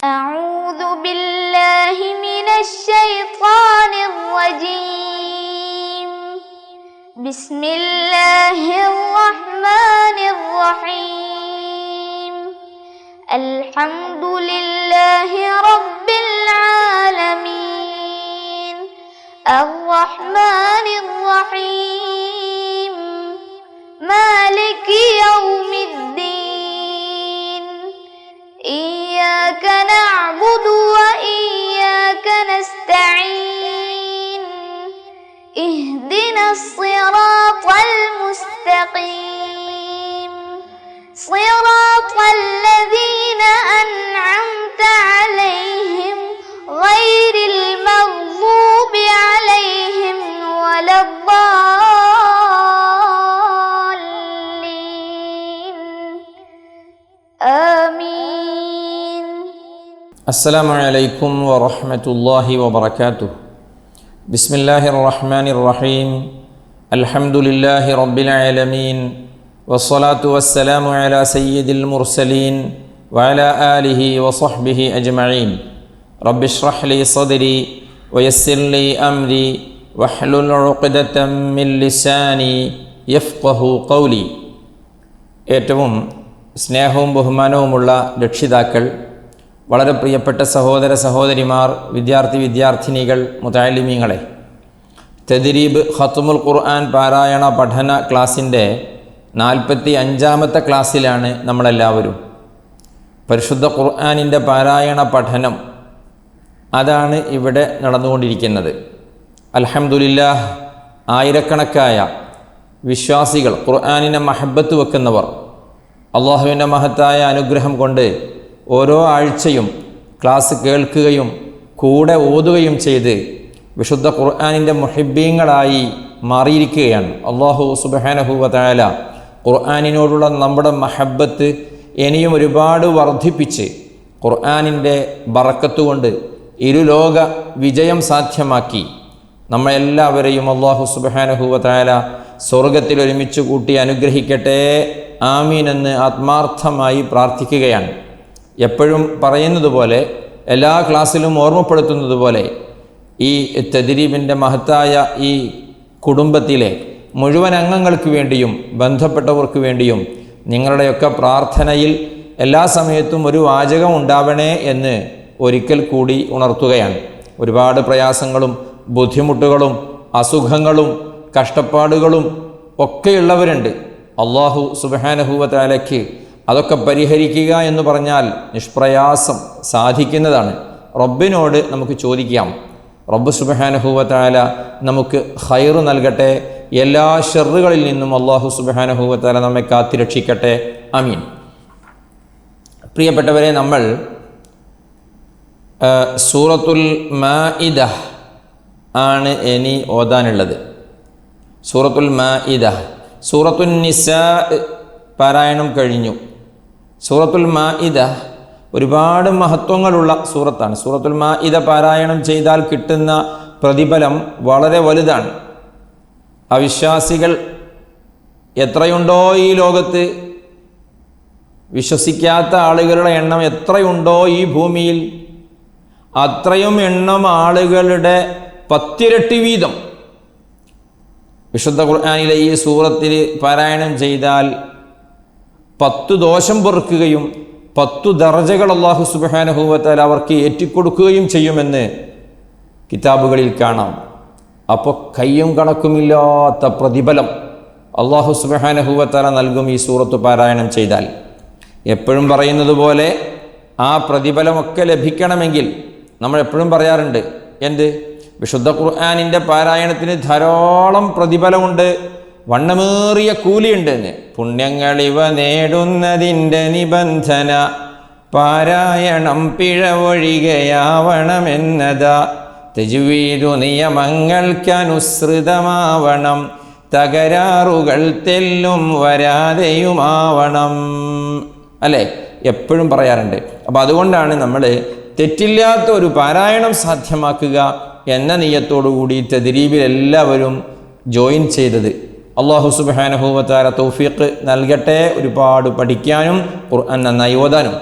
أعوذ بالله من الشيطان الرجيم. بسم الله الرحمن الرحيم. الحمد لله رب العالمين. الرحمن الرحيم. مالك يوم الدين. إياك نعبد وإياك نستعين. اهدنا الصراط المستقيم. صراط الذين أنعمت عليهم غير المغضوب عليهم ولا الضالين. آمين. السلام عليكم ورحمة الله وبركاته. بسم الله الرحمن الرحيم. الحمد لله رب العالمين، والصلاة والسلام على سيد المرسلين وعلى آله وصحبه أجمعين. رب اشرح لي صدري ويسر لي أمري واحلل عقدة من لساني يفقه قولي. ഏറ്റവും സ്നേഹവും ബഹുമാനവുമുള്ള രക്ഷിതാക്കൾ, വളരെ പ്രിയപ്പെട്ട സഹോദര സഹോദരിമാർ, വിദ്യാർത്ഥിനികൾ, മുതഅല്ലിമീങ്ങളെ, തദ്രീബ് ഖത്മുൽ ഖുർആൻ പാരായണ പഠന ക്ലാസിൻ്റെ 45ാമത്തെ ക്ലാസ്സിലാണ് നമ്മളെല്ലാവരും. പരിശുദ്ധ ഖുർആനിൻ്റെ പാരായണ പഠനം അതാണ് ഇവിടെ നടന്നുകൊണ്ടിരിക്കുന്നത്. അൽഹംദുലില്ലാഹ്, ആയിരക്കണക്കായ വിശ്വാസികൾ, ഖുർആനിനെ മഹബത്ത് വെക്കുന്നവർ, അള്ളാഹുവിൻ്റെ മഹത്തായ അനുഗ്രഹം കൊണ്ട് ഓരോ ആഴ്ചയും ക്ലാസ് കേൾക്കുകയും കൂടെ ഓതുകയും ചെയ്ത് വിശുദ്ധ ഖുർആനിൻ്റെ മുഹിബ്ബീങ്ങളായി മാറിയിരിക്കുകയാണ്. അള്ളാഹു സുബ്ഹാനഹു വ തആല ഖുർആനിനോടുള്ള നമ്മുടെ മഹബത്ത് ഇനിയും ഒരുപാട് വർദ്ധിപ്പിച്ച് ഖുർആനിൻ്റെ ബറക്കത്ത് കൊണ്ട് ഇരുലോക വിജയം സാധ്യമാക്കി നമ്മളെല്ലാവരെയും അള്ളാഹു സുബ്ഹാനഹു വ തആല സ്വർഗത്തിൽ ഒരുമിച്ച് കൂട്ടി അനുഗ്രഹിക്കട്ടെ. ആമീൻ എന്ന് ആത്മാർത്ഥമായി പ്രാർത്ഥിക്കുകയാണ്. എപ്പോഴും പറയുന്നത് പോലെ, എല്ലാ ക്ലാസ്സിലും ഓർമ്മപ്പെടുത്തുന്നത് പോലെ, ഈ തദ്രീബിൻ്റെ മഹത്തായ ഈ കുടുംബത്തിലെ മുഴുവൻ അംഗങ്ങൾക്ക് വേണ്ടിയും ബന്ധപ്പെട്ടവർക്ക് വേണ്ടിയും നിങ്ങളുടെയൊക്കെ പ്രാർത്ഥനയിൽ എല്ലാ സമയത്തും ഒരു വാചകം ഉണ്ടാവണേ എന്ന് ഒരിക്കൽ കൂടി ഉണർത്തുകയാണ്. ഒരുപാട് പ്രയാസങ്ങളും ബുദ്ധിമുട്ടുകളും അസുഖങ്ങളും കഷ്ടപ്പാടുകളും ഒക്കെയുള്ളവരുണ്ട്. അള്ളാഹു സുബ്ഹാനഹു വ തആലയ്ക്ക് അതൊക്കെ പരിഹരിക്കുക എന്ന് പറഞ്ഞാൽ നിഷ്പ്രയാസം സാധിക്കുന്നതാണ്. റബ്ബിനോട് നമുക്ക് ചോദിക്കാം. റബ്ബ് സുബ്ഹാനഹു വ തആല നമുക്ക് ഖൈർ നൽകട്ടെ. എല്ലാ ഷർറുകളിൽ നിന്നും അള്ളാഹു സുബ്ഹാനഹു വ തആല നമ്മെ കാത്തിരക്ഷിക്കട്ടെ. ആമീൻ. പ്രിയപ്പെട്ടവരെ, നമ്മൾ സൂറത്തുൽ മാഇദ ആണ് ഇനി ഓതാനുള്ളത്. സൂറത്തുൽ മാഇദ. സൂറത്തുൻ നിസാ പാരായണം കഴിഞ്ഞു. സൂറത്തുൽ മാഇദ ഒരുപാട് മഹത്വങ്ങളുള്ള സൂറത്താണ്. സൂറത്തുൽ മാഇദ പാരായണം ചെയ്താൽ കിട്ടുന്ന പ്രതിഫലം വളരെ വലുതാണ്. അവിശ്വാസികൾ എത്രയുണ്ടോ ഈ ലോകത്ത്, വിശ്വസിക്കാത്ത ആളുകളുടെ എണ്ണം എത്രയുണ്ടോ ഈ ഭൂമിയിൽ, അത്രയും എണ്ണം ആളുകളുടെ 10 ഇരട്ടി വീതം വിശുദ്ധ ഖുർആനിലെ ഈ സൂറത്തിൽ പാരായണം ചെയ്താൽ 10 ദോഷം പൊറുക്കുകയും 10 ദർജകൾ അല്ലാഹു സുബ്ഹാനഹു വ തആല അവർക്ക് ഏറ്റിക്കൊടുക്കുകയും ചെയ്യുമെന്ന് കിതാബുകളിൽ കാണാം. അപ്പോൾ കയ്യും കണക്കുമില്ലാത്ത പ്രതിഫലം അല്ലാഹു സുബ്ഹാനഹു വ തആല നൽകും ഈ സൂറത്ത് പാരായണം ചെയ്താൽ. എപ്പോഴും പറയുന്നത് പോലെ ആ പ്രതിഫലമൊക്കെ ലഭിക്കണമെങ്കിൽ നമ്മൾ എപ്പോഴും പറയാറുണ്ട്, എന്ത്? വിശുദ്ധ ഖുർആനിൻ്റെ പാരായണത്തിന് ധാരാളം പ്രതിഫലമുണ്ട്, വണ്ണമേറിയ കൂലിയുണ്ട് എന്ന്. പുണ്യങ്ങളിവ നേടുന്നതിൻ്റെ നിബന്ധന പാരായണം പിഴവൊഴികയാവണമെന്നതാ. തജ്വീദു നിയമങ്ങൾക്കനുസൃതമാവണം, തകരാറുകൾ തെല്ലും വരാതെയുമാവണം. അല്ലേ? എപ്പോഴും പറയാറുണ്ട്. അപ്പോൾ അതുകൊണ്ടാണ് നമ്മൾ തെറ്റില്ലാത്ത ഒരു പാരായണം സാധ്യമാക്കുക എന്ന നിയ്യത്തോടുകൂടി തദ്രീബിൽ എല്ലാവരും ജോയിൻ ചെയ്തത്. അള്ളാഹു സുബ്ഹാനഹു വ തആല തൗഫീഖ് നൽകട്ടെ. ഒരുപാട് പഠിക്കാനും ഖുർആൻ നന്നായി ഓതാനും.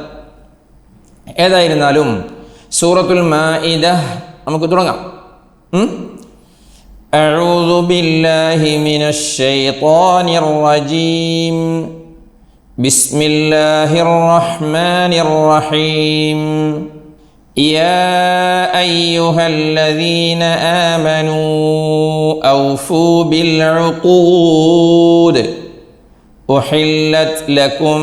ഏതായിരുന്നാലും സൂറത്തുൽ മാഇദ നമുക്ക് തുടങ്ങാം. അഊദു ബില്ലാഹി മിനശ് ശൈത്വാനിർ റജീം. ബിസ്മില്ലാഹിർ റഹ്മാനിർ റഹീം. യാ അയ്യുഹല്ലദീന ആമനൂ ഔഫൂ ബിൽ ഉഖൂദ്. أحلت لكم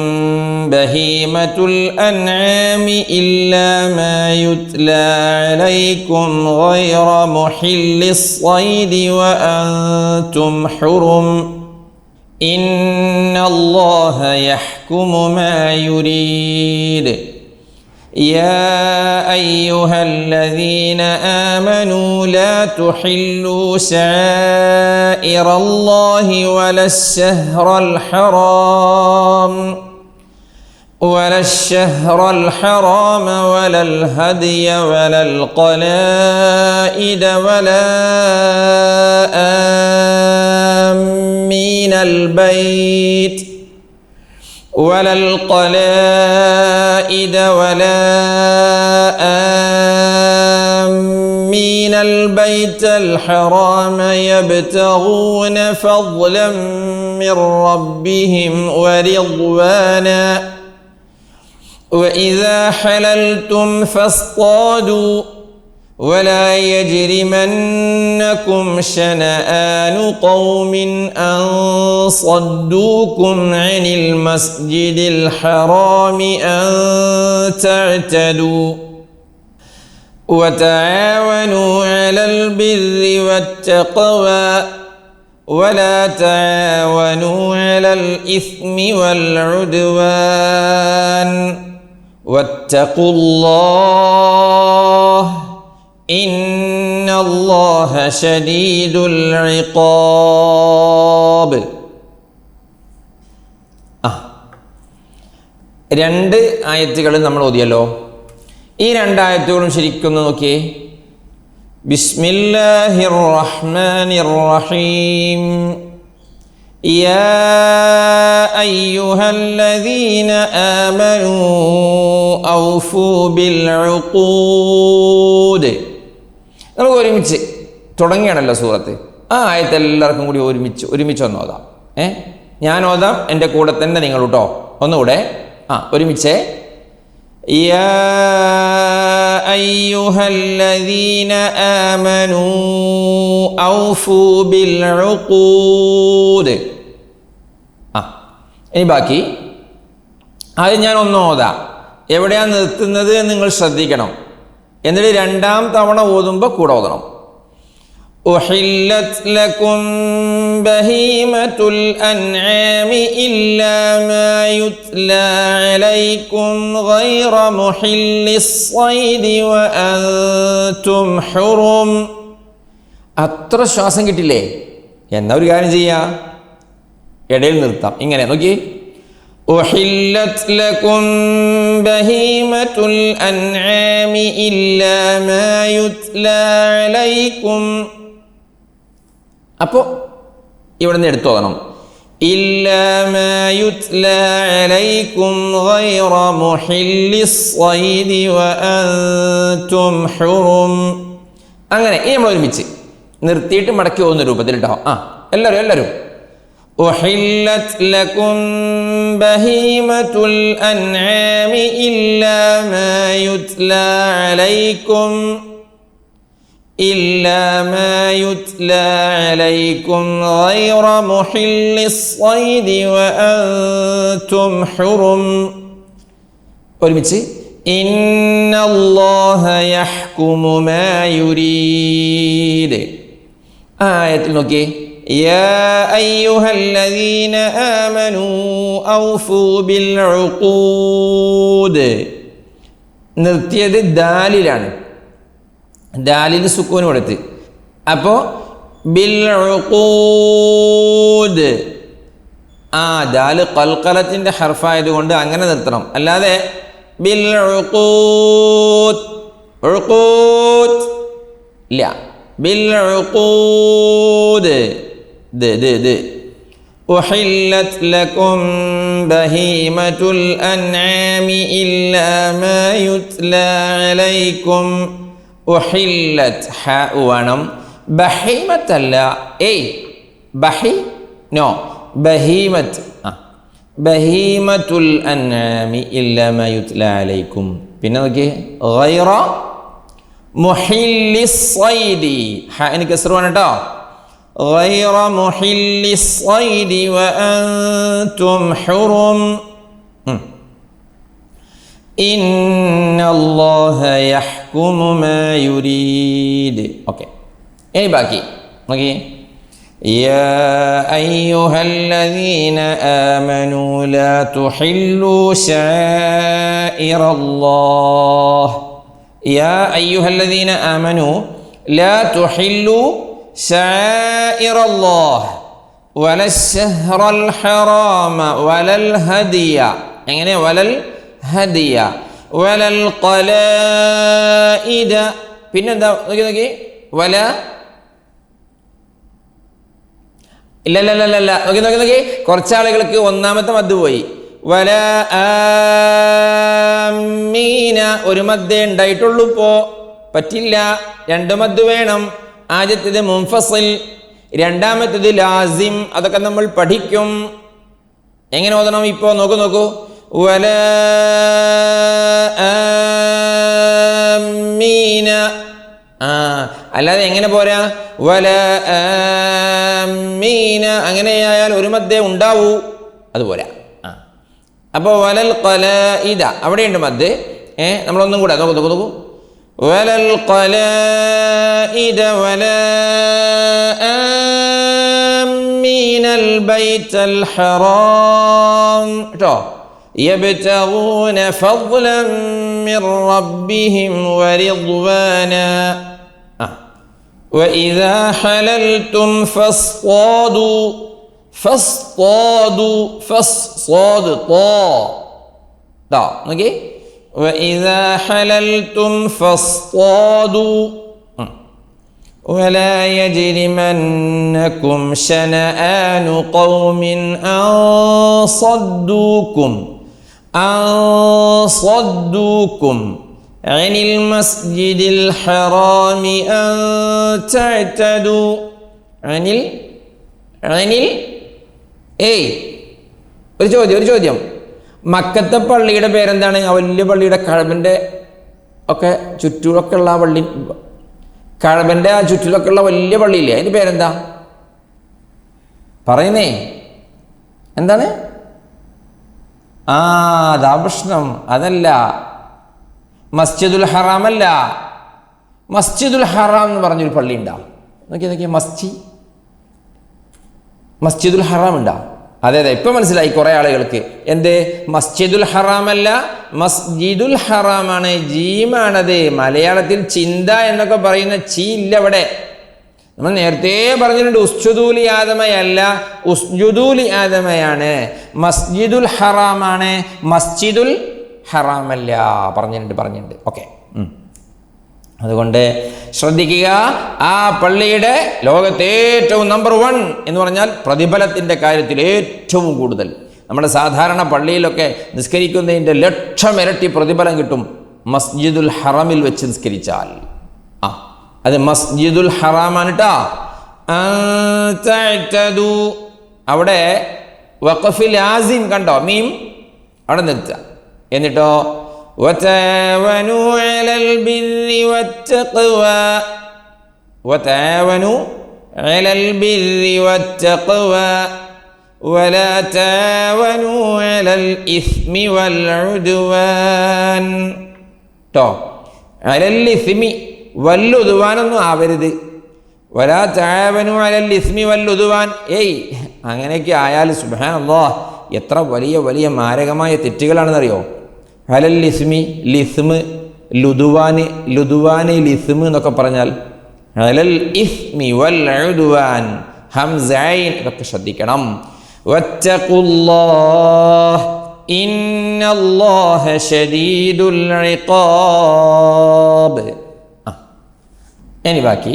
بهيمة الأنعام إلا ما يتلى عليكم غير محل الصيد وأنتم حرم إن الله يحكم ما يريد. يا أيها الذين آمنوا لا تحلوا شعائر الله ولا الشهر الحرام ولا الهدي ولا القلائد ولا آمين البيت ولا القلائد ولا آمين البيت الحرام يبتغون فضلا من ربهم ورضوانا وإذا حللتم فاصطادوا ولا يجرمنكم شنآن قوم أن صدوكم عن المسجد الحرام أن تعتدوا وتعاونوا على البر والتقوى ولا تعاونوا على الإثم والعدوان واتقوا الله إن الله شديد العقاب. രണ്ട് ആയത്തുകൾ നമ്മൾ ഓതിയല്ലോ. ഈ രണ്ടായത്തുകളും ശരിക്കും നോക്കിയേ. ബിസ്മില്ലാഹിർ റഹ്മാനിർ റഹീം. യാ അയ്യുഹല്ലദീന ആമനൂ ഔഫൂ ബിൽ ഉഖൂദ്. നമുക്ക് ഒരുമിച്ച് തുടങ്ങിയാണല്ലോ സൂറത്ത്. ആ ആയത്ത് എല്ലാവർക്കും കൂടി ഒരുമിച്ച് ഒന്ന് ഓതാം. ഞാൻ ഓതാം, എൻ്റെ കൂടെ തന്നെ നിങ്ങൾ കേട്ടോ. ഒന്നുകൂടെ ഒരുമിച്ച്. യാ അയ്യുഹല്ലദീന ആമനൂ ഔഫൂ ബിൽ ഉഖൂദ്. ഇനി ബാക്കി ആദ്യം ഞാൻ ഒന്ന് ഓതാം. എവിടെയാണ് നിർത്തുന്നത് എന്ന് നിങ്ങൾ ശ്രദ്ധിക്കണം. എന്നിട്ട് രണ്ടാം തവണ ഓതുമ്പോൾ കൂടെ ഓതണം. ഉഹില്ലത് ലക്കും ബഹീമത്തുൽ അൻആമി ഇല്ലാ മാ യുത്ലാ അലൈക്കും ഗൈറ മുഹില്ലിസ് സ്വൈദി വഅൻതും ഹുറും. അത്ര ശ്വാസം കിട്ടില്ലേ? എന്നാ ഒരു കാര്യം ചെയ്യാം, ഇടയിൽ നിർത്താം. ഇങ്ങനെ നോക്കി. أحلت لكم بهيمة الأنعام إلا ما يتلى عليكم. അപ്പോൾ ഇവിടെ നിന്ന് എടുത്തോളണം. إلا ما يتلى عليكم غير محل الصيد وأنتم حرم. അങ്ങനെ ഇനി നമ്മൾ ഒരുമിച്ച് നിർത്തിയിട്ട് മടക്കി പോകുന്ന രൂപത്തിൽ കേട്ടോ. എല്ലാവരും أحلت لكم بهيمة الأنعام إلا ما يتلى عليكم غير محل الصيد وأنتم حرم. ഒരുമിച്ച്. إن الله يحكم ما يريد. ആയത്തിൽ നോക്കിയേ. يا أيها الذين آمنوا أوفوا بالعقود. നിർത്തിയത് ദാലിലാണ്. ദാലിൽ സുക്കൂൻ കൊടുത്ത്. അപ്പോൾ ബിൽ ഉഖൂദ്. ദാല് ഖൽഖലത്തിന്റെ ഹർഫായതുകൊണ്ട് അങ്ങനെ നിർത്തണം. അല്ലാതെ ബിൽ ഉഖൂദ് ഇല്ല. ബിൽ ഉഖൂദ് أحلت لكم بهيمة الأنعام إلا ما يتلى عليكم. أحلت حاء ونم بهيمة لا بهي نو بهيمة بهيمة الأنعام إلا ما يتلى عليكم. പിന്നെ നോക്കിയേ غير محل الصيد ഹാന് കസ്റാണ് ട്ടോ. غير محل الصيد وأنتم حرم إن الله يحكم ما يريد. ഓക്കെ ഇനി ബാക്കി നോക്കി. يا أيها الذين آمنوا لا تحلوا شعائر الله. يا أيها الذين آمنوا لا تحلوا شعائر الله ولا الشهر الحرام ولا الهدي എങ്ങനെ വലൽ ഹദിയ വലൽ ഖലായിദ. പിന്നെന്താ നോക്കി വല ഇല്ല നോക്കി കുറച്ചാളുകൾക്ക് ഒന്നാമത്തെ മദ് പോയി. വല ആമീന ഒരു മദ്ദേ ഉണ്ടായിട്ടുള്ളൂ, ഇപ്പോ പറ്റില്ല, രണ്ട് മദ് വേണം. ആദ്യത്തേത് മുൻഫസിൽ, രണ്ടാമത്തേത് ലാസിം. അതൊക്കെ നമ്മൾ പഠിക്കും. എങ്ങനെ ഓതണം ഇപ്പോൾ നോക്കൂ. വല ആമീന അല്ലാതെ എങ്ങനെ പോരാ. വല ആമീന അങ്ങനെയായാൽ ഒരു മദ്ദേ ഉണ്ടാവൂ, അതുപോരാ. അപ്പോൾ വലൽ ഖലായിദ അവിടെയുണ്ട് മദ്. നമ്മളൊന്നും കൂടെ നോക്കൂ. വലൽ ഖലായിദ വലാ ആമീനൽ ബൈത്തൽ ഹറാം ട്ടോ. യബ്തഗൂന ഫദ്ലൻ മിർ റബ്ബിഹിം വറിദ്വാനാ വഇദാ ഹലൽതും ഫസ്താദു ഫസ്സാദ് ട്ടോ നോക്കി. وإذا حللتم فاصطادوا ولا يجرمنكم شنآن قوم أن صدوكم عن المسجد الحرام أن تعتدوا عن ഒരു ചോദ്യം. മക്കത്തെ പള്ളിയുടെ പേരെന്താണ്? ആ വലിയ പള്ളിയുടെ കഅബന്റെ ഒക്കെ ചുറ്റിലൊക്കെ ഉള്ള ആ പള്ളി, കഅബന്റെ ആ ചുറ്റിലൊക്കെ ഉള്ള വലിയ പള്ളിയില്ലേ, അതിന്റെ പേരെന്താ പറയുന്നേ? എന്താണ്? അതാ പ്രശ്നം. അതല്ല, മസ്ജിദുൽ ഹറാം അല്ല. മസ്ജിദുൽ ഹറാം എന്ന് പറഞ്ഞൊരു പള്ളി ഉണ്ടാവും. നോക്കിയ മസ്ജിദുൽ ഹറാം ഉണ്ടാവും. അതെ ഇപ്പൊ മനസ്സിലായി കുറെ ആളുകൾക്ക്. എന്ത്? മസ്ജിദുൽ ഹറാം അല്ല, മസ്ജിദുൽ ഹറാമാണ്. ജീമാണത്. മലയാളത്തിൽ ചിന്ത എന്നൊക്കെ പറയുന്ന ചീ ഇല്ല ഇവിടെ. നമ്മൾ നേരത്തെ പറഞ്ഞിട്ടുണ്ട് ഉസ്ജുദൂലി ആദമയല്ല, ഉസ്ജുദൂലി ആദമയാണ്. മസ്ജിദുൽ ഹറാമാണ്, മസ്ജിദുൽ ഹറാമല്ല. പറഞ്ഞിട്ടുണ്ട്. ഓക്കെ, അതുകൊണ്ട് ശ്രദ്ധിക്കുക. ആ പള്ളിയുടെ ലോകത്തെ ഏറ്റവും നമ്പർ 1 എന്ന് പറഞ്ഞാൽ പ്രതിഫലത്തിൻ്റെ കാര്യത്തിൽ ഏറ്റവും കൂടുതൽ, നമ്മുടെ സാധാരണ പള്ളിയിലൊക്കെ നിസ്കരിക്കുന്നതിൻ്റെ 1,00,000 ഇരട്ടി പ്രതിഫലം കിട്ടും മസ്ജിദുൽ ഹറമിൽ വെച്ച് നിസ്കരിച്ചാൽ. അത് മസ്ജിദുൽ ഹറാമാണ് ട്ടാ. അവിടെ വഖഫ് ലാസിം കണ്ടോ, മീം അവിടെ നിർത്തുക. എന്നിട്ടോ وتعاونوا على البر والتقوى ولا تعاونوا على الإثم والعدوان ട്ടോ. അലൽ ഇസ്മി വല്ലുദ്വാനൊന്നും ആവരുത്. വലാ തആവനു അലൽ ഇസ്മി വല്ലുദ്വാൻ. അങ്ങനെയൊക്കെ ആയാൽ സുബ്ഹാനല്ലാഹ് എത്ര വലിയ മാരകമായ തെറ്റുകളാണെന്നറിയോ? അലൽ ഇസ്മി ലിസ്മ്, ലുദ്വാന് ലിസ്മ് എന്നൊക്കെ പറഞ്ഞാൽ അലൽ ഇസ്മി വൽ ഉദ്വാൻ ഹംസൈൻ ഇതൊക്കെ ശ്രദ്ധിക്കണം. വത്തഖുല്ലാഹ് ഇന്നല്ലാഹ ശദീദുൽ ഇഖാബ്. ഇനി ബാക്കി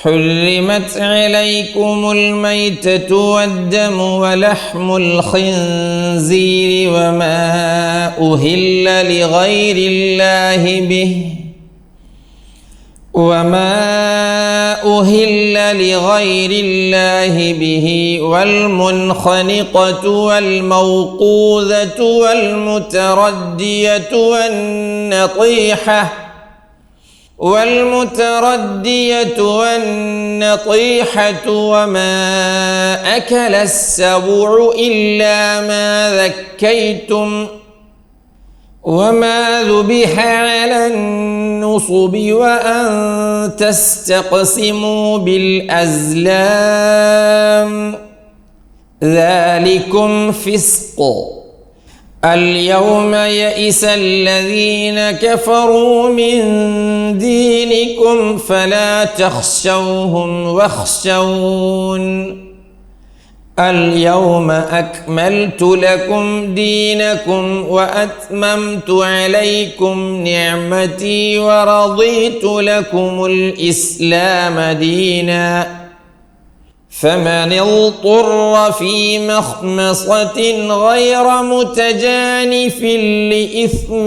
حرمت عليكم الميتة والدم ولحم الخنزير وما أهل لغير الله به والمنخنقة والموقوذة والنطيحة وما أكل السبع إلا ما ذكيتم وما ذبح على النصب وأن تستقسموا بالأزلام ذلكم فسق اليوم يئس الذين كفروا من دينكم فلا تخشوهم واخشون اليوم أكملت لكم دينكم وأتممت عليكم نعمتي ورضيت لكم الإسلام دينا فمن اضطر في مخمصة غير متجانف لإثم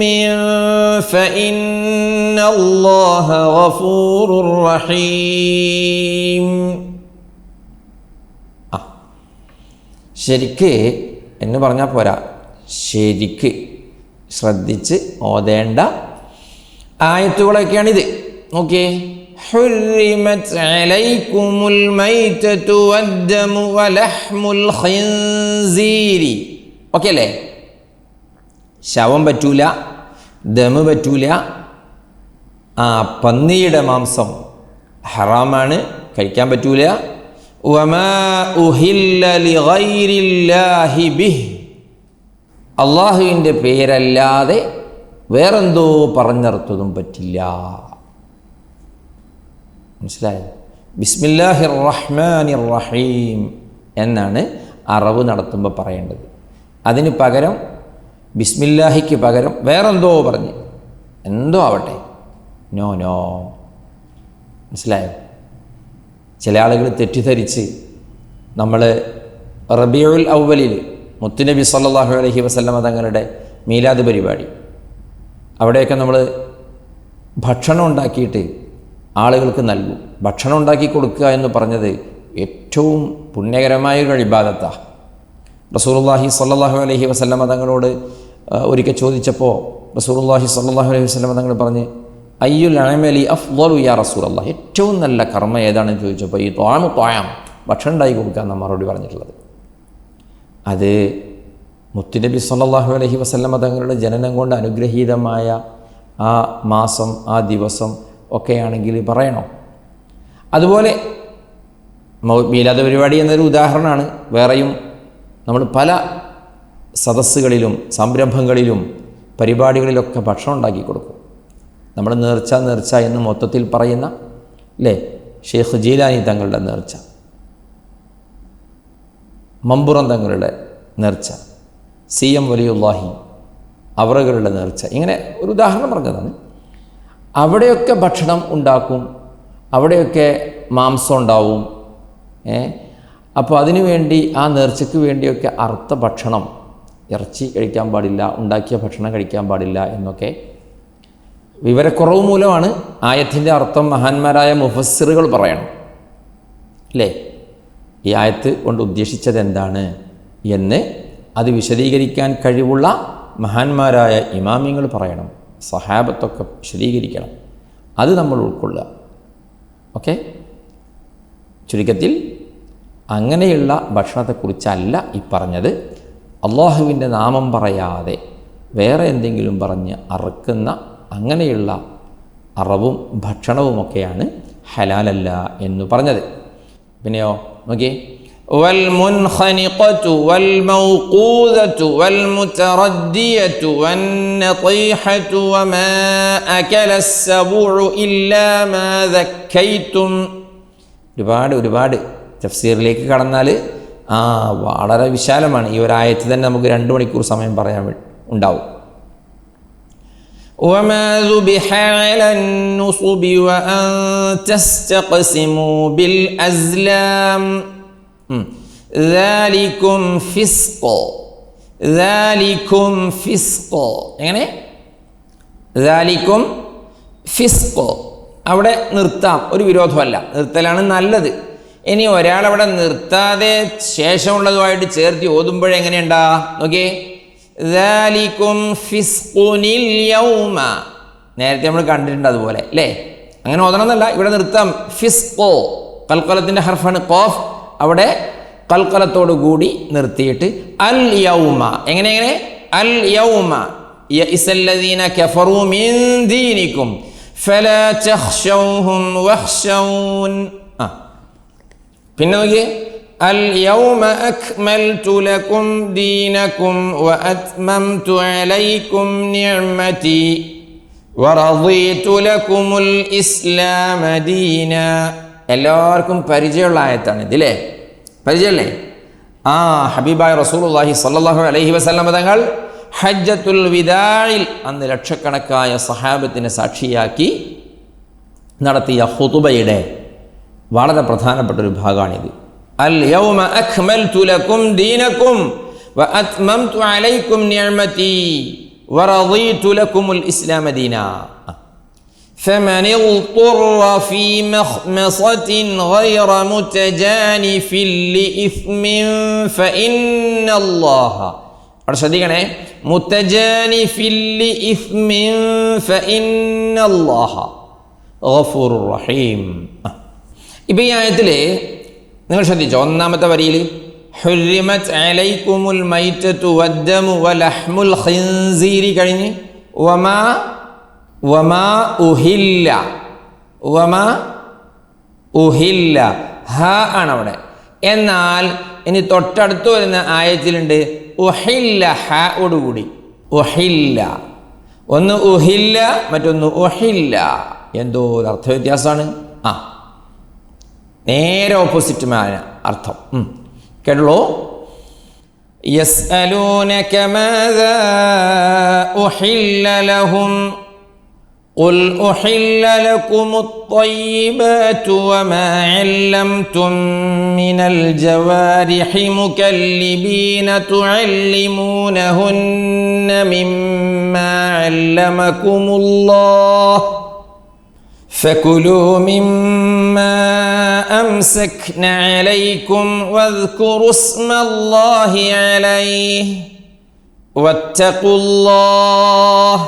فإن الله غفور رحيم. ശരിക്ക് എന്ന് പറഞ്ഞാൽ പോരാ, ശരിക്ക് ശ്രദ്ധിച്ച് ഓതേണ്ട ആയത്തുകളൊക്കെയാണിത്. നോക്കിയേ, حرمت عليكم الميتة والدم ولحم الخنزير. ഓക്കെ അല്ലേ? ശവം പറ്റൂല, ദമ് പറ്റൂല, പന്നിയുടെ മാംസം ഹറാമാണ്, കഴിക്കാൻ പറ്റൂല. വമാ ഉഹില്ല ലിഗൈരില്ലാഹി ബിഹ്, അള്ളാഹുവിൻ്റെ പേരല്ലാതെ വേറെന്തോ പറഞ്ഞിടത്തതും പറ്റില്ല. മനസ്സിലായോ? ബിസ്മില്ലാഹിർ റഹ്മാനിർ റഹീം എന്നാണ് അറവ് നടത്തുമ്പോൾ പറയേണ്ടത്. അതിന് പകരം ബിസ്മില്ലാഹിക്ക് പകരം വേറെന്തോ പറഞ്ഞ് എന്തോ ആവട്ടെ, നോ. മനസ്സിലായോ? ചില ആളുകൾ തെറ്റിദ്ധരിച്ച് നമ്മൾ റബീഉൽ അവ്വലിൽ മുത്തുനബി സല്ലല്ലാഹു അലൈഹി വസല്ലമ തങ്ങളുടെ മീലാദ് പരിപാടി, അവിടെയൊക്കെ നമ്മൾ ഭക്ഷണം ഉണ്ടാക്കിയിട്ട് ആളുകൾക്ക് നൽകും. ഭക്ഷണം ഉണ്ടാക്കി കൊടുക്കുക എന്ന് പറഞ്ഞത് ഏറ്റവും പുണ്യകരമായൊരു ഇബാദത്താണ്. റസൂലുള്ളാഹി സ്വല്ലല്ലാഹു അലൈഹി വസല്ലമ തങ്ങളോട് ഒരിക്കൽ ചോദിച്ചപ്പോൾ റസൂലുള്ളാഹി സ്വല്ലല്ലാഹു അലൈഹി വസല്ലമ തങ്ങൾ പറഞ്ഞ്, അയ്യുൽ അമലി അഫ്ളലു യാ റസൂലല്ലാഹ്, ഏറ്റവും നല്ല കർമ്മം ഏതാണെന്ന് ചോദിച്ചപ്പോൾ ഈ ത്വാമു ത്വാം, ഭക്ഷണം ഉണ്ടാക്കി കൊടുക്കുക എന്നാണ് മറുപടി പറഞ്ഞിട്ടുള്ളത്. അത് മുത്തുനബി സല്ലല്ലാഹു അലൈഹി വസല്ലമ തങ്ങളുടെ ജനനം കൊണ്ട് അനുഗ്രഹീതമായ ആ മാസം, ആ ദിവസം ഒക്കെയാണെങ്കിൽ പറയണം. അതുപോലെ മീലാദ് പരിപാടി എന്നൊരു ഉദാഹരണമാണ്. വേറെയും നമ്മൾ പല സദസ്സുകളിലും സംരംഭങ്ങളിലും പരിപാടികളിലൊക്കെ ഭക്ഷണം ഉണ്ടാക്കി കൊടുക്കും. നമ്മൾ നേർച്ച എന്ന് മൊത്തത്തിൽ പറയുന്ന അല്ലേ, ഷെയ്ഖ് ജീലാനി തങ്ങളുടെ നേർച്ച, മമ്പുറം തങ്ങളുടെ നേർച്ച, CM വലിയുല്ലാഹി അവറുകളുടെ നേർച്ച, ഇങ്ങനെ ഒരു ഉദാഹരണം പറഞ്ഞതാണ്. അവിടെയൊക്കെ ഭക്ഷണം ഉണ്ടാക്കും, അവിടെയൊക്കെ മാംസം ഉണ്ടാവും. അപ്പോൾ അതിനു വേണ്ടി ആ നേർച്ചയ്ക്ക് വേണ്ടിയൊക്കെ അർത്ഥ ഭക്ഷണം, ഇറച്ചി കഴിക്കാൻ പാടില്ല, ഉണ്ടാക്കിയ ഭക്ഷണം കഴിക്കാൻ പാടില്ല എന്നൊക്കെ വിവരക്കുറവ് മൂലമാണ്. ആയത്തിൻ്റെ അർത്ഥം മഹാന്മാരായ മുഫസ്സിറുകൾ പറയണം അല്ലേ, ഈ ആയത്ത് കൊണ്ട് ഉദ്ദേശിച്ചത് എന്താണ് എന്ന് അത് വിശദീകരിക്കാൻ കഴിവുള്ള മഹാന്മാരായ ഇമാമിങ്ങൾ പറയണം, സഹാബത്തൊക്കെ വിശദീകരിക്കണം. അത് നമ്മൾ ഉൾക്കൊള്ളുക. ഓക്കെ, ചുരുക്കത്തിൽ അങ്ങനെയുള്ള ഭക്ഷണത്തെക്കുറിച്ചല്ല ഈ പറഞ്ഞത്. അള്ളാഹുവിൻ്റെ നാമം പറയാതെ വേറെ എന്തെങ്കിലും പറഞ്ഞ് അറുക്കുന്ന അങ്ങനെയുള്ള അറവും ഭക്ഷണവുമൊക്കെയാണ് ഹലാലല്ല എന്ന് പറഞ്ഞത്. പിന്നെയോ നോക്കിയേ, والمنخنقة والموقوذة والمتردية والنطيحة وما أكل السبع إلا ما ذكيتم. ഒരുപാട് തഫ്സീറിലേക്ക് കടന്നാൽ വളരെ വിശാലമാണ്. ഈ ഒരായത്ത് തന്നെ നമുക്ക് 2 മണിക്കൂർ സമയം പറയാൻ ഉണ്ടാവും. وما ذبح على النصب وأن تستقسموا بالأزلام ذلكم فسق ذلكم فسق എങ്ങനെ ذلكم فسق അവിടെ നിർത്താം, ഒരു വിരോധമല്ല, നിർത്തലാണ് നല്ലത്. ഇനി ഒരാളവിടെ നിർത്താതെ ശേഷമുള്ളതുമായിട്ട് ചേർത്തി ഓതുമ്പോഴെങ്ങനെയുണ്ടാ നോക്കിയേ, ذلكم فسق اليوم നേരത്തെ നമ്മൾ കണ്ടിട്ടുണ്ട് അതുപോലെ അല്ലേ, അങ്ങനെ ഓതണമെന്നല്ല, ഇവിടെ നിർത്താം. ഫിസ്കോ കൽക്കലത്തിൻ്റെ ഹർഫാണ് ഖാഫ്, അവിടെ കൽക്കലത്തോടു കൂടി നിർത്തിയിട്ട് അൽ യൗമ എങ്ങനെ അൽ യൗമ യഇസല്ലദീന കഫറൂ മിൻ ദീനിക്കും ഫലാ തഖ്ശൗഹും വഖ്ശൗൻ. പിന്നെ നോക്കിയേ, അൽ യൗമ അക്മൽതു ലക്കും ദീനക്കും വഅത്മംതു അലൈക്കും നിഅമതി വറദീതു ലക്കുമുൽ ഇസ്ലാമ ദീന. എല്ലാവർക്കും പരിചയമുള്ള ആയത്താണ് ഇതില്ലേ, പരിചയമല്ലേ? ഹബീബായ റസൂലുള്ളാഹി സ്വല്ലല്ലാഹു അലൈഹി വസല്ലം തങ്ങൾ ഹജ്ജത്തുൽ വിദാഇൽ അന്ന് ലക്ഷക്കണക്കായ സഹാബത്തിനെ സാക്ഷിയാക്കി നടത്തിയ ഖുതുബയുടെ വളരെ പ്രധാനപ്പെട്ട ഒരു ഭാഗമാണിത്. അൽ യൗമ അക്മൽതു ലക്കും ദീനക്കും വഅത്മംതു അലൈക്കും നിഅമതി വറദീതു ലക്കുമുൽ ഇസ്ലാമ ദീന. فمن اضطر في مخمصة غير متجانف لإثم فإن الله ശ്രദ്ധിക്കണേ, മുത്തജാനിഫിൻ ലിഇസ്മിൻ ഫഇന്ന അല്ലാഹ ഗഫൂറുർ റഹീം. ഇപ്പം ഈ ആയത്തിൽ നിങ്ങൾ ശ്രദ്ധിച്ചോ, ഒന്നാമത്തെ വരിയിൽ ഹുരിമത് അലൈക്കുമുൽ മൈറ്റതു വദ്ദമു വലഹ്മുൽ ഖിൻസീരി കഴിഞ്ഞ് വമാ ഉഹില്ല ഹ ആണ് അവിടെ. എന്നാൽ ഇനി തൊട്ടടുത്ത് വരുന്ന ആയത്തിലുണ്ട് ഉഹില്ല ഹ ഓടുകൂടി ഉഹില്ല. ഒന്ന് ഉഹില്ല, മറ്റൊന്ന് ഉഹില്ല. എന്തോ ഒരു അർത്ഥ വ്യത്യാസമാണ്. നേരെ ഓപ്പോസിറ്റുമായ അർത്ഥം കേട്ടുള്ളൂ. യസ്അലൂനക മാദാ ഉഹില്ല ലഹും قل أحل لكم الطيبات وما علمتم من الجوارح مكلبين تعلمونهن مما علمكم الله فكلوا مما أمسكن عليكم واذكروا اسم الله عليه واتقوا الله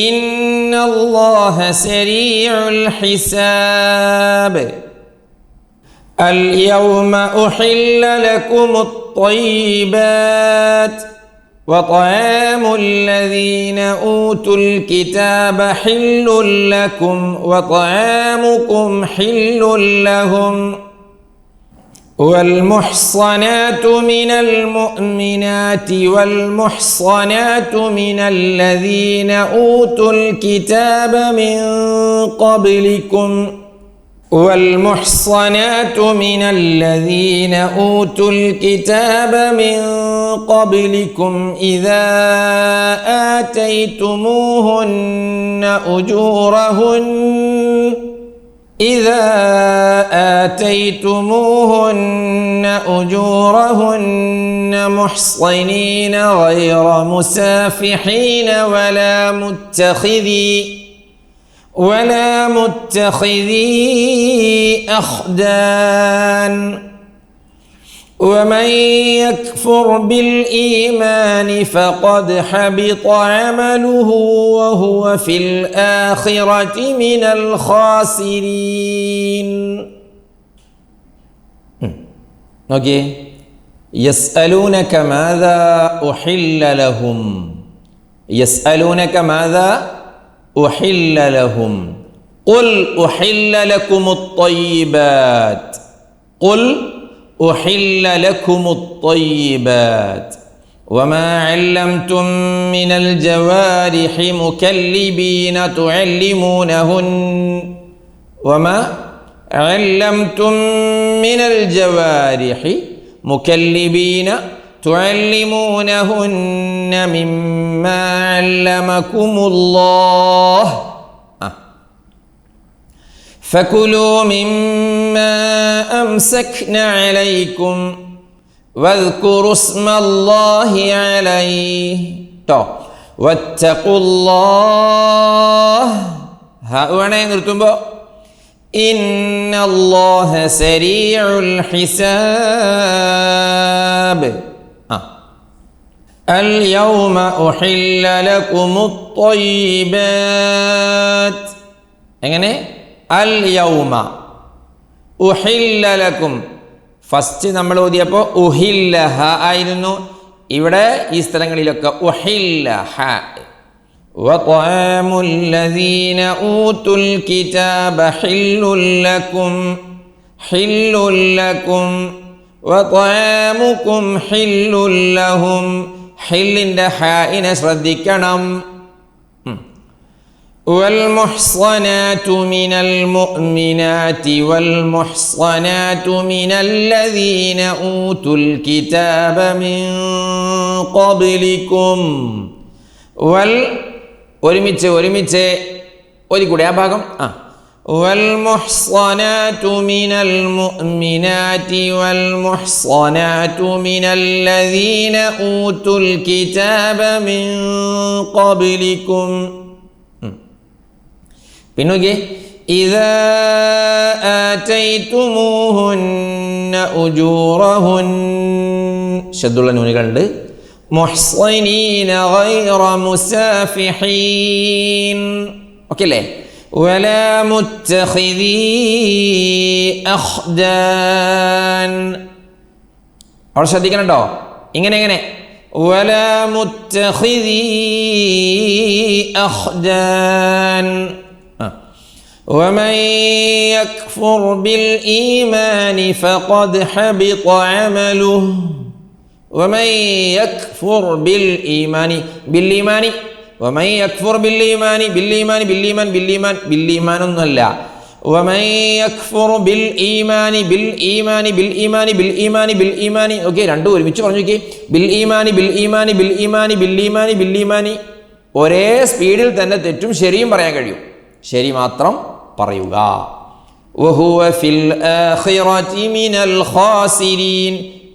إن الله سريع الحساب. اليوم أحل لكم الطيبات وطعام الذين أوتوا الكتاب حل لكم وطعامكم حل لهم والمحصنات من المؤمنات والمحصنات من الذين أوتوا الكتاب من قبلكم والمحصنات من الذين أوتوا الكتاب من قبلكم إذا آتيتموهن أجورهن محصنين غير مسافحين ولا متخذي أخدان ومن يكفر بالإيمان فقد حبط عمله وهو في الآخرة من الخاسرين. Okay. يسألونك ماذا أحل لهم يسألونك ماذا أحل لهم قل أحل لكم الطيبات قل أحل لكم الطيبات وما علمتم من الجوارح مكلبين تعلمونهن وما علمتم من الجوارح مكلبين തുഅല്ലിമൂനഹുന്ന മിമ്മാ അല്ലമകുമുല്ലാഹ് ഫകുലൂ മിമ്മാ അംസക്ന അലൈക്കും വദ്കുറു ഇസ്മല്ലാഹി അലൈഹി വത്തഖുല്ലാഹ്. വേണേ നിർത്തുമ്പോൾ ഇന്നല്ലാഹ സരീഉൽ ഹിസാബ്. അൽ യൗമ ഉഹില്ല ലകുമുത് ത്വയ്യിബാത്ത്. എങ്ങനെ? അൽ യൗമ ഉഹില്ല ലക്കും. ഫസ്റ്റ് നമ്മൾ ഓതിയപ്പോൾ ഉഹില്ല ഹ ആയിരുന്നു. ഇവിടെ ഈ സ്ഥലങ്ങളിലൊക്കെ ഉഹില്ല ഹ. വതഅമുൽ ലദീന ഊതുൽ കിതാബ ഹില്ലുൽ ലക്കും ഹില്ലുൽ ലക്കും വതഅമുകും ഹില്ലുൽ ലഹും. ഹില്ലിൻ്റെ ഹായിനെ ശ്രദ്ധിക്കണം. والمحصنات من المؤمنات والمحصنات من الذين أوتوا الكتاب من قبلكم ഒരുമിച്ച് ഒരിക്കൂടെ ആ ഭാഗം. والمحصنات من المؤمنات والمحصنات من الذين أوتوا الكتاب من قبلكم. പിന്നെ ഇദാ ആതൈതുമൂഹുന്ന ഉജൂറഹുൻ ശദ്ദുള്ള നൂനുകളുണ്ട്. മുഹ്സനീന ഗൈറ മുസാഫിഹീൻ. ഓക്കെ അല്ലേ? വലാ മുത്തഖിദീ അഖ്ദാൻ. അവിടെ ശ്രദ്ധിക്കണം കേട്ടോ. ഇങ്ങനെ വലാ മുത്തഖിദീ അഖ്ദാൻ. ومن يكفر بالإيمان فقد حبط عمله. ومن يكفر بالإيمان ومن يكفر بالإيمان ഒന്നുമല്ല. ومن يكفر بالإيمان ഓക്കെ, രണ്ടും ഒരുമിച്ച് പറഞ്ഞു നോക്കി. ബിൽഈമാനി ഒരേ സ്പീഡിൽ തന്നെ തെറ്റും ശരിയും പറയാൻ കഴിയും. ശരി മാത്രം പറയുക. വഹുവ ഫിൽ ആഖിറതി മിനൽ ഖാസിരീൻ.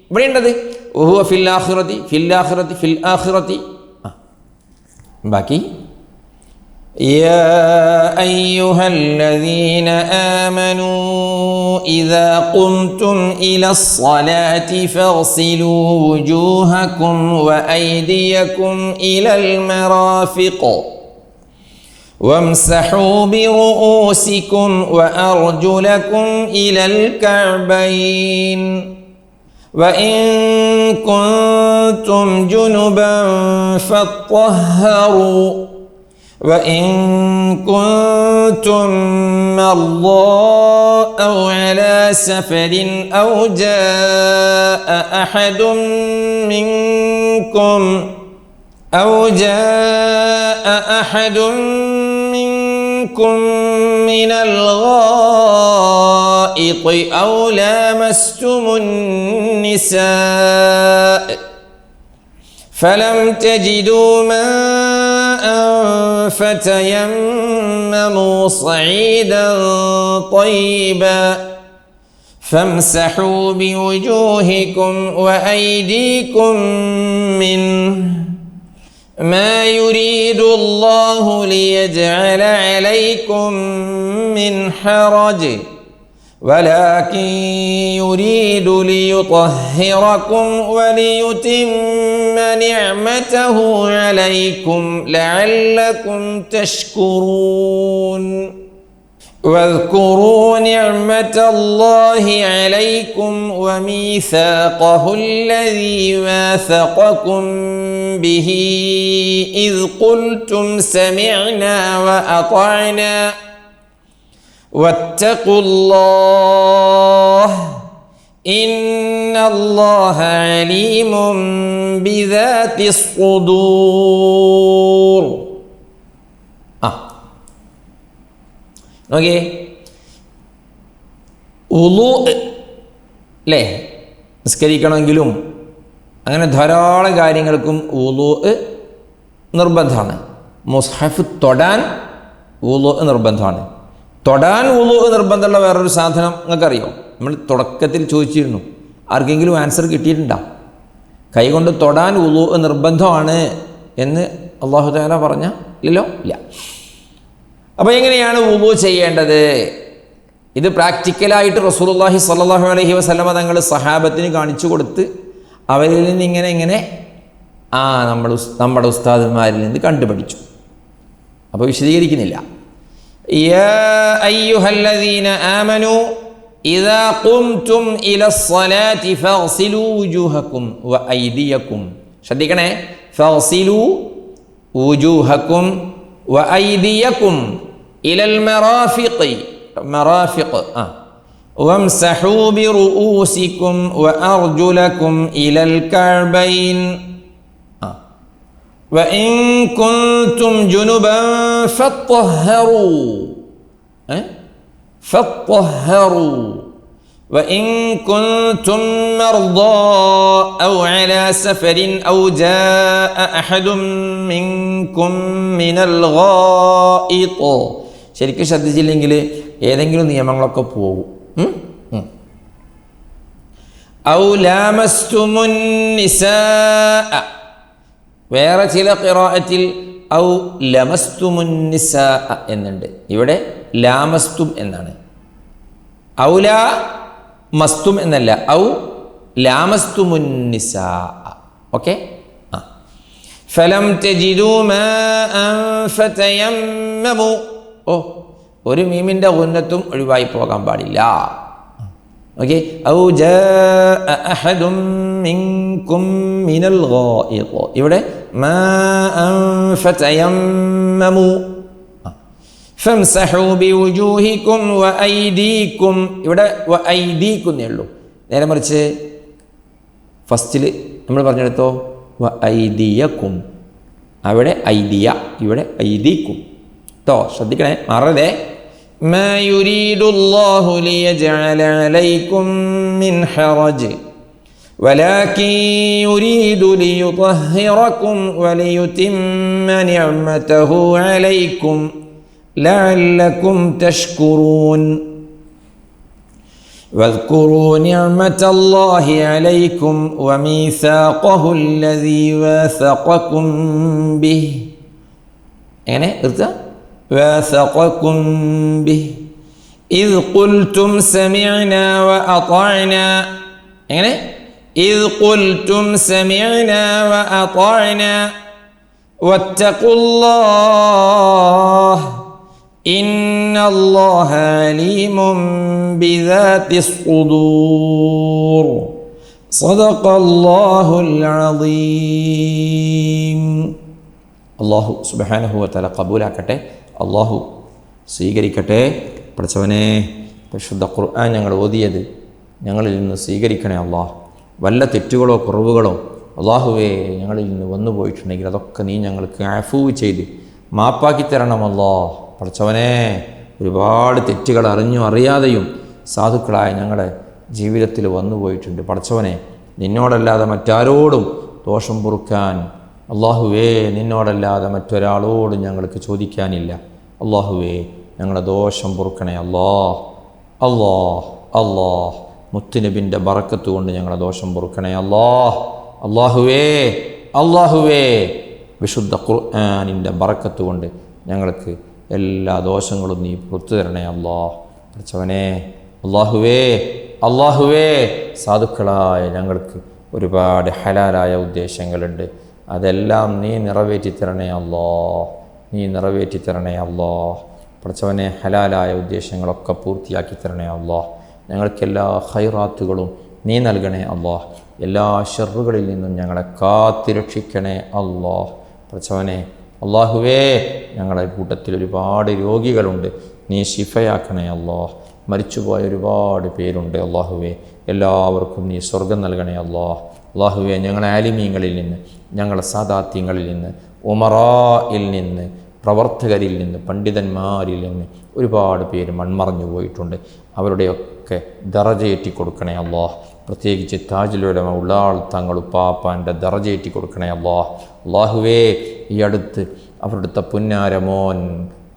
ഇവിടെ ഉണ്ടത് വഹുവ ഫിൽ ആഖിറതി. ബാക്കി യാ അയ്യുഹല്ലദീന ആമനൂ ഇദാ ഖുംതും ഇലസ്സലാത്തി ഫഗ്സിലൂ വുജൂഹകും വഅയ്ദിയകും ഇലൽ മറാഫിഖ് وامسحوا برؤوسكم وأرجلكم إلى الكعبين وإن كنتم جنبا فاطهروا وإن كنتم مرضى أو على سفر أو جاء أحد منكم من الغائط أو لامستم النساء فلم تجدوا ماء فتيمموا صعيدا طيبا فامسحوا بوجوهكم وأيديكم منه ما يريد الله ليجعل عليكم من حرج ولكن يريد ليطهركم وليتم نعمته عليكم لعلكم تشكرون واذكروا نعمة الله عليكم وميثاقه الذي واثقكم به إذ قلتم سمعنا وأطعنا واتقوا الله إن الله عليم بذات الصدور. നോക്കിയേ, ഉളു അല്ലേ നിസ്കരിക്കണമെങ്കിലും അങ്ങനെ ധാരാളം കാര്യങ്ങൾക്കും വുളൂ നിർബന്ധമാണ്. മുസ്ഹഫ് തൊടാൻ വുളൂ നിർബന്ധമാണ്. തൊടാൻ വുളൂ നിർബന്ധമുള്ള വേറൊരു സാധനം നിങ്ങൾക്കറിയോ? നമ്മൾ തുടക്കത്തിൽ ചോദിച്ചിരുന്നു, ആർക്കെങ്കിലും ആൻസർ കിട്ടിയിട്ടുണ്ടോ? കൈകൊണ്ട് തൊടാൻ വുളൂ നിർബന്ധമാണ് എന്ന് അല്ലാഹു തആല പറഞ്ഞ ഇല്ലല്ലോ? ഇല്ല. അപ്പോൾ എങ്ങനെയാണ് വുളൂ ചെയ്യേണ്ടത്? ഇത് പ്രാക്ടിക്കലായിട്ട് റസൂലുള്ളാഹി സ്വല്ലല്ലാഹു അലൈഹി വസല്ലമ തങ്ങൾ സഹാബത്തിന് കാണിച്ചു കൊടുത്ത് അവരിൽ നിന്ന് ഇങ്ങനെ നമ്മുടെ ഉസ്താദന്മാരിൽ നിന്ന് കണ്ടുപഠിച്ചു. അപ്പോൾ വിശദീകരിക്കുന്നില്ല. യാ അയ്യുഹല്ലദീന ആമനൂ ഇദാ ഖുംതും ഇലസ്സലാത്തി ഫഗ്സിലൂ വുജൂഹക്കും വഅയ്ദിയക്കും. ശ്രദ്ധിക്കണേ, ഫഗ്സിലൂ വുജൂഹക്കും വഅയ്ദിയക്കും ഇലൽ മറാഫിഖ് വംസഹൂ ബിറുഊസിക്കും വഅർജുലക്കും ഇലൽ കഅബൈൻ വഇൻ കുൻതും ജുനുബൻ ഫത്طهروا وإن كنتم مرضى أو على سفر أو جاء أحد منكم من الغائط. ശരിക്കും ശ്രദ്ധിച്ചില്ലെങ്കിൽ ഏതെങ്കിലും നിയമങ്ങളൊക്കെ പോകും. ഔ ലാമസ്തുമുൻ നിസാഅ, വേറെ ചില ഖിറാഅത്തിൽ ഔ ലമസ്തുമുൻ നിസാഅ എന്നുണ്ട്. ഇവിടെ ലാമസ്തും എന്നാണ്. ഔല മസ്തും എന്നല്ല, ഔ ലാമസ്തുമുൻ നിസാഅ. ഓക്കെ. ഫലം തജിദൂ മാഅൻ ഫതയമ്മമു. ഒരു മീമിൻ്റെ ഉന്നത്തും ഒഴിവായി പോകാൻ പാടില്ല. ഓക്കെ. ഔ ജാഅ അഹദും മിൻകും മിനൽ ഗായിത്ത്. ഇവിടെ മാഅൻ ഫതയമ്മമു. ഫംസഹൂ ബിവുജൂഹിക്കും വഅയ്ദീക്കും. ഇവിടെ വഅയ്ദീക്കും എന്നേ ഉള്ളൂ. നേരെ മറിച്ച് ഫസ്റ്റിൽ നമ്മൾ പറഞ്ഞെടുത്തോ വഅയ്ദിയക്കും. അവിടെ ഐദിയ, ഇവിടെ ഐദീക്കും. ട്ടോ, ശ്രദ്ധിക്കണേ, മാറരുതേ. മാ യുരീദുല്ലാഹു ലിയജ്അല അലൈക്കും മിൻ ഹറജ് വലാകിൻ യുരീദു ലിയുത്ഹിറക്കും വലിയുതിമ്മ നിഅമതഹു അലൈക്കും ലഅല്ലക്കും തഷ്കുറൂൻ. واذكروا نعمة الله عليكم وميثاقه الذي واثقكم به. എങ്ങനെ നിർത്തുക? واثقكم به إذ قلتم سمعنا وأطعنا. എങ്ങനെ? إذ قلتم سمعنا وأطعنا واتقوا الله إن الله عليم بذات الصدور. صدق الله العظيم. അള്ളാഹു സുബ്ഹാനഹു വതആല കബൂലാക്കട്ടെ, അള്ളാഹു സ്വീകരിക്കട്ടെ. പഠിച്ചവനെ, പരിശുദ്ധ ഖുർആൻ ഞങ്ങൾ ഓതിയത് ഞങ്ങളിൽ നിന്ന് സ്വീകരിക്കണേ അള്ളാഹ്. വല്ല തെറ്റുകളോ കുറവുകളോ അള്ളാഹുവേ ഞങ്ങളിൽ നിന്ന് വന്നു പോയിട്ടുണ്ടെങ്കിൽ അതൊക്കെ നീ ഞങ്ങൾക്ക് അഫ്വ് ചെയ്ത് മാപ്പാക്കി തരണം അള്ളാഹ്. പഠിച്ചവനെ, ഒരുപാട് തെറ്റുകൾ അറിഞ്ഞും അറിയാതെയും സാധുക്കളായ ഞങ്ങളുടെ ജീവിതത്തിൽ വന്നു പോയിട്ടുണ്ട്. പഠിച്ചവനെ, നിന്നോടല്ലാതെ മറ്റാരോടും ദോഷം പൊറുക്കാൻ അള്ളാഹുവേ, നിന്നോടല്ലാതെ മറ്റൊരാളോടും ഞങ്ങൾക്ക് ചോദിക്കാനില്ല. അള്ളാഹുവേ, ഞങ്ങളുടെ ദോഷം പൊറുക്കണേ അള്ളാഹ്. അള്ളാഹ് മുത്തുനബിൻ്റെ ബറക്കത്ത് കൊണ്ട് ഞങ്ങളുടെ ദോഷം പൊറുക്കണേ അള്ളാഹ്. അള്ളാഹുവേ വിശുദ്ധ ഖുർആനിൻ്റെ ബറക്കത്ത് കൊണ്ട് ഞങ്ങൾക്ക് എല്ലാ ദോഷങ്ങളും നീ പുറത്തു തരണേ അള്ളാഹ്. പഠിച്ചവനെ, അള്ളാഹുവേ സാധുക്കളായ ഞങ്ങൾക്ക് ഒരുപാട് ഹലാലായ ഉദ്ദേശങ്ങളുണ്ട്. അതെല്ലാം നീ നിറവേറ്റി തരണേ അള്ളാഹ്. പഠിച്ചവനെ, ഹലാലായ ഉദ്ദേശങ്ങളൊക്കെ പൂർത്തിയാക്കി തരണേ അള്ളാഹ്. ഞങ്ങൾക്കെല്ലാ ഖൈറാത്തുകളും നീ നൽകണേ അള്ളാഹ്. എല്ലാ ഷർറുകളിൽ നിന്നും ഞങ്ങളെ കാത്തിരക്ഷിക്കണേ അള്ളാഹ്. പഠിച്ചവനെ, അള്ളാഹുവേ, ഞങ്ങളുടെ കൂട്ടത്തിൽ ഒരുപാട് രോഗികളുണ്ട്, നീ ശിഫയാക്കണേ അള്ളാഹ്. മരിച്ചുപോയ ഒരുപാട് പേരുണ്ട് അള്ളാഹുവേ, എല്ലാവർക്കും നീ സ്വർഗം നൽകണേ അള്ളാഹ്. അള്ളാഹുവേ, ഞങ്ങളെ ആലിമീങ്ങളിൽ നിന്ന്, ഞങ്ങളുടെ സാദാത്യങ്ങളിൽ നിന്ന്, ഉമറായിൽ നിന്ന്, പ്രവർത്തകരിൽ നിന്ന്, പണ്ഡിതന്മാരിൽ നിന്ന് ഒരുപാട് പേര് മൺമറഞ്ഞു പോയിട്ടുണ്ട്. അവരുടെയൊക്കെ ദറജയേറ്റി കൊടുക്കണേ അള്ളാഹ്. പ്രത്യേകിച്ച് താജുലുലമ ഉള്ളാൾ തങ്ങൾ ഉപ്പാപ്പാൻ്റെ ദറജയേറ്റി കൊടുക്കണേ അള്ളാഹുവേ. ഈ അടുത്ത് അവരുടെ പുന്നാരമോൻ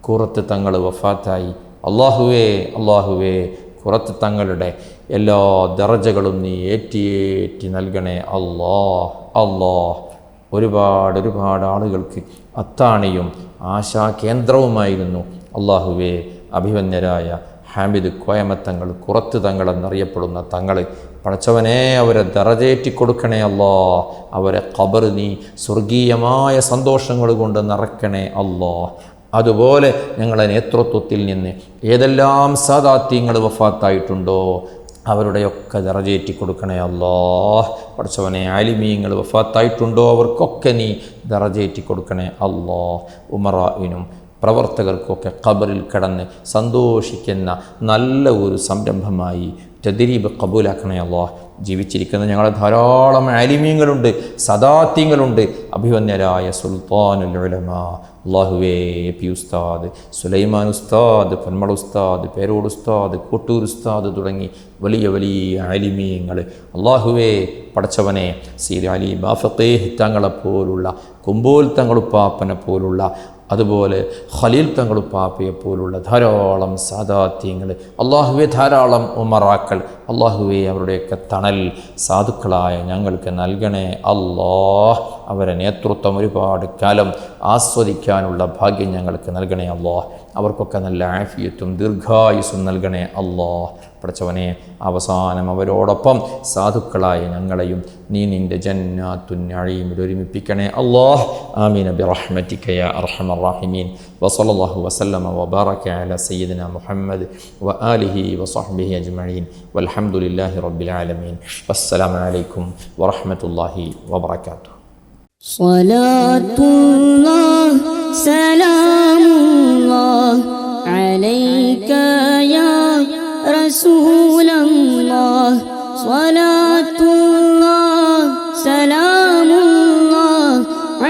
കുറത്ത് തങ്ങൾ വഫാത്തായി. അള്ളാഹുവേ കുറത്ത് തങ്ങളുടെ എല്ലാ ദറജകളും നീ ഏറ്റി നൽകണേ ഒരുപാട് ആളുകൾക്ക് അത്താണിയും ആശാകേന്ദ്രവുമായിരുന്നു. അള്ളാഹുവേ, അഭിമന്യരായ ഹാമിദ് കോയമത്തങ്ങൾ കുറത്ത് തങ്ങൾ എന്നറിയപ്പെടുന്ന തങ്ങൾ പടച്ചവനെ അവരെ ദറജേറ്റി കൊടുക്കണേ അവരെ ഖബർ നീ സ്വർഗീയമായ സന്തോഷങ്ങൾ കൊണ്ട് നിറയ്ക്കണേ അതുപോലെ ഞങ്ങളുടെ നേതൃത്വത്തിൽ നിന്ന് ഏതെല്ലാം സാദാത്യങ്ങൾ വഫാത്തായിട്ടുണ്ടോ അവരുടെയൊക്കെ ദറജേറ്റി കൊടുക്കണേ പടച്ചവനെ ആലിമീങ്ങൾ വഫാത്തായിട്ടുണ്ടോ അവർക്കൊക്കെ നീ ദറജേറ്റി കൊടുക്കണേ ഉമറായിനും പ്രവർത്തകർക്കൊക്കെ ഖബറിൽ കിടന്ന് സന്തോഷിക്കുന്ന നല്ല ഒരു സംരംഭമായി തദ്രീബ് കബൂലാക്കണേ ജീവിച്ചിരിക്കുന്ന ഞങ്ങളെ ധാരാളം ആലിമീങ്ങളുണ്ട്, സദാത്യങ്ങളുണ്ട്. അഭിവന്യരായ സുൽത്താനുൽ ഉലമ അല്ലാഹുവേ, പി ഉസ്താദ്, സുലൈമാൻ ഉസ്താദ്, പൊന്മള ഉസ്താദ്, പേരോട് ഉസ്താദ്, കോട്ടൂർ ഉസ്താദ് തുടങ്ങി വലിയ ആലിമീങ്ങൾ അല്ലാഹുവേ പടച്ചവനെ, സീർ അലി ബാഫഖീഹ് തങ്ങളെപ്പോലുള്ള, കുമ്പോൽ തങ്ങളുപ്പാപ്പനെ പോലുള്ള, അതുപോലെ ഖലീൽ തങ്ങളുപ്പാപ്പയെ പോലുള്ള ധാരാളം സാദാത്യങ്ങൾ അല്ലാഹുവേ, ധാരാളം ഉമറാക്കൾ അല്ലാഹുവേ, അവരുടെയൊക്കെ തണൽ സാധുക്കളായ ഞങ്ങൾക്ക് നൽകണേ അവരെ നേതൃത്വം ഒരുപാട് കാലം ആസ്വദിക്കാനുള്ള ഭാഗ്യം ഞങ്ങൾക്ക് നൽകണേ അവർക്കൊക്കെ നല്ല ആഫിയത്തും ദീർഘായുസ്സും നൽകണേ പടച്ചവനെ. അവസാനം അവരോടൊപ്പം സാധുക്കളായ ഞങ്ങളെയും നീ നിൻ്റെ ജന്നാത്തുൻ നഈമിൽ ഒരുമിപ്പിക്കണേ ആമീൻ ബിറഹ്മതിക യാ അർഹമർ റഹീമീൻ. വസല്ലല്ലാഹു വസല്ലമ വബാറക അലാ സയ്യിദിനാ മുഹമ്മദ് വആലിഹി വസഹ്ബിഹി അജ്മഈൻ വൽഹംദുലില്ലാഹി റബ്ബിൽ ആലമീൻ. വസ്സലാമു അലൈക്കും വറഹ്മത്തുള്ളാഹി വബറകാതുഹു. സ്വലാത്തുല്ലാഹ് സലാമുല്ലാഹ് അലൈക യാ റസൂലല്ലാഹ്. സ്വലാത്തുല്ലാഹ് സലാമുല്ലാഹ്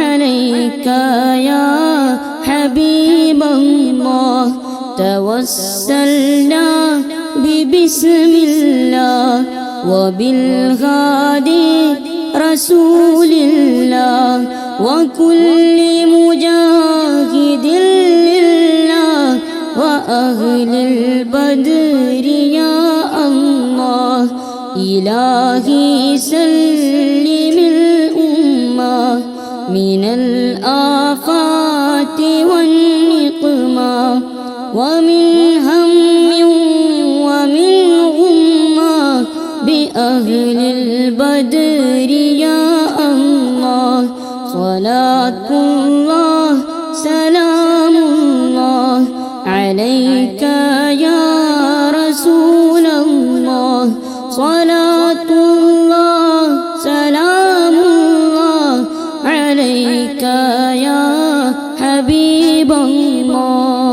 അലൈക യാ ഹബീബല്ലാഹ്. തവസ്സൽനാ ബിബിസ്മില്ലാഹ് വബിൽഹാദി റസൂലില്ലാഹ് വകുല്ലി മുജാഹിദിൻ ലില്ലാഹ് വഅഹ്ലിൽ ബദ്രി യാ അല്ലാഹ്. ഇലാഹി സല്ലിമിൽ ഉമ്മ മിനൽ ആഫാതി വന്നിഖ്മാ വമിൻ ഹമ്മിൻ വമിൻ ഗുമ്മാ ബിഅഹ്ലിൽ ബദ്രി യാ അല്ലാഹ്. സ്വലാത്തുല്ലാഹ് സലാമുല്ലാഹ് അലൈക യാ റസൂലല്ലാഹ്. സ്വലാത്തുല്ലാഹ് സലാമുല്ലാഹ് അലൈക യാ ഹബീബല്ലാഹ്.